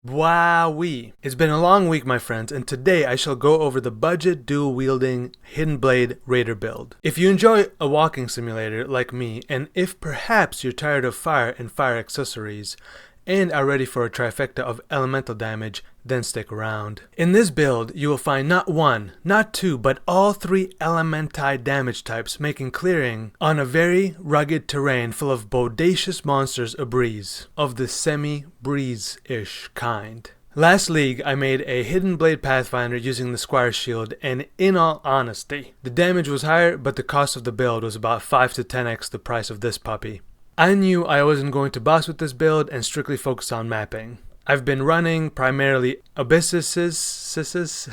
Wowee! It's been a long week, my friends, and today I shall go over the budget dual-wielding Hidden Blade Raider build. If you enjoy a walking simulator like me, and if perhaps you're tired of fire and fire accessories, and are ready for a trifecta of elemental damage, then stick around. In this build, you will find not one, not two, but all three elementi damage types, making clearing on a very rugged terrain full of bodacious monsters a breeze, of the semi-breeze-ish kind. Last league, I made a Hidden Blade Pathfinder using the Squire Shield, and in all honesty, the damage was higher, but the cost of the build was about 5 to 10x the price of this puppy. I knew I wasn't going to boss with this build and strictly focus on mapping. I've been running primarily abysses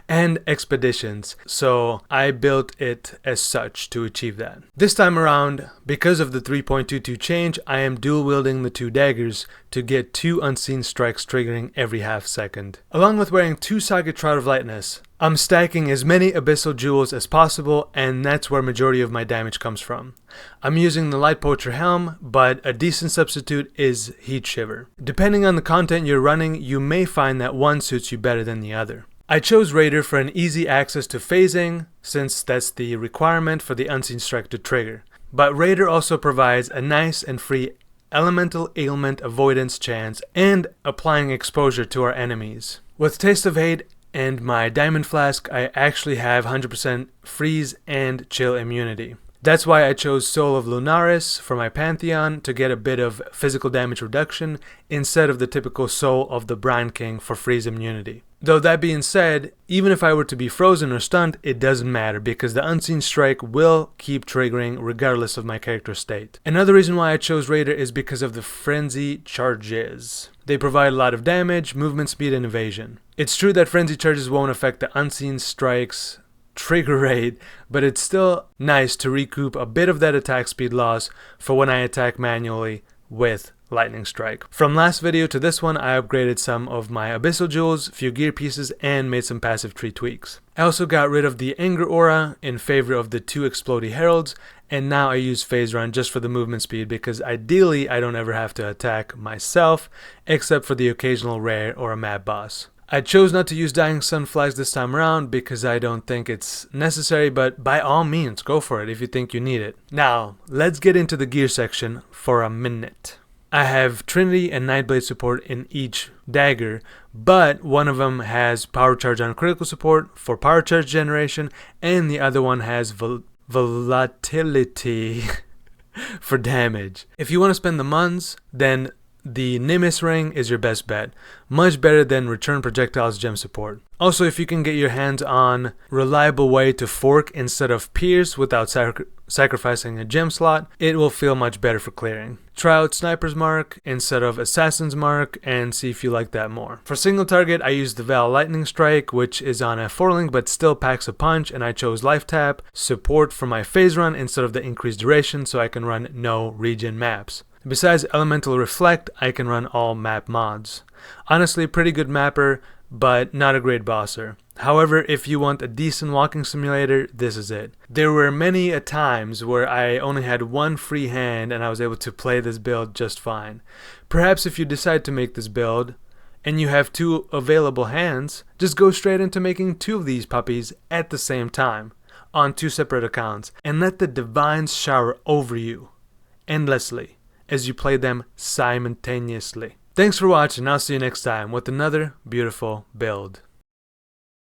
and expeditions, so I built it as such to achieve that. This time around, because of the 3.22 change, I am dual wielding the two daggers to get 2 unseen strikes triggering every half second. Along with wearing 2 Saga Trout of Lightness, I'm stacking as many abyssal jewels as possible, and that's where majority of my damage comes from. I'm using the Light Poacher Helm, but a decent substitute is Heat Shiver. Depending on the content you're running, you may find that one suits you better than the other. I chose Raider for an easy access to phasing, since that's the requirement for the Unseen Strike to trigger. But Raider also provides a nice and free elemental ailment avoidance chance and applying exposure to our enemies. With Taste of Hate and my Diamond Flask, I actually have 100% freeze and chill immunity. That's why I chose Soul of Lunaris for my Pantheon to get a bit of physical damage reduction instead of the typical Soul of the Brine King for freeze immunity. Though that being said, even if I were to be frozen or stunned, it doesn't matter because the Unseen Strike will keep triggering regardless of my character state. Another reason why I chose Raider is because of the Frenzy charges. They provide a lot of damage, movement speed, and evasion. It's true that Frenzy charges won't affect the Unseen Strike's trigger rate, but it's still nice to recoup a bit of that attack speed loss for when I attack manually with Lightning Strike. From last video to this one, I upgraded some of my Abyssal Jewels, few gear pieces, and made some passive tree tweaks. I also got rid of the Anger Aura in favor of the 2 Explodey Heralds, and now I use Phase Run just for the movement speed because ideally I don't ever have to attack myself except for the occasional rare or a map boss. I chose not to use Dying Sun flags this time around because I don't think it's necessary, but by all means, go for it if you think you need it. Now, let's get into the gear section for a minute. I have Trinity and Nightblade support in each dagger, but one of them has Power Charge on critical support for power charge generation, and the other one has Volatility for damage. If you want to spend the Muns, then the Nimbus Ring is your best bet, much better than Return Projectiles gem support. Also, if you can get your hands on reliable way to fork instead of pierce without sacrificing a gem slot, it will feel much better for clearing. Try out Sniper's Mark instead of Assassin's Mark and see if you like that more. For single target, I used the Val Lightning Strike, which is on a 4-link but still packs a punch, and I chose Life Tap support for my phase run instead of the increased duration so I can run no region maps. Besides Elemental Reflect, I can run all map mods. Honestly, pretty good mapper, but not a great bosser. However, if you want a decent walking simulator, this is it. There were many a times where I only had one free hand and I was able to play this build just fine. Perhaps if you decide to make this build and you have 2 available hands, just go straight into making 2 of these puppies at the same time on 2 separate accounts and let the divines shower over you endlessly as you play them simultaneously. Thanks for watching, I'll see you next time with another beautiful build.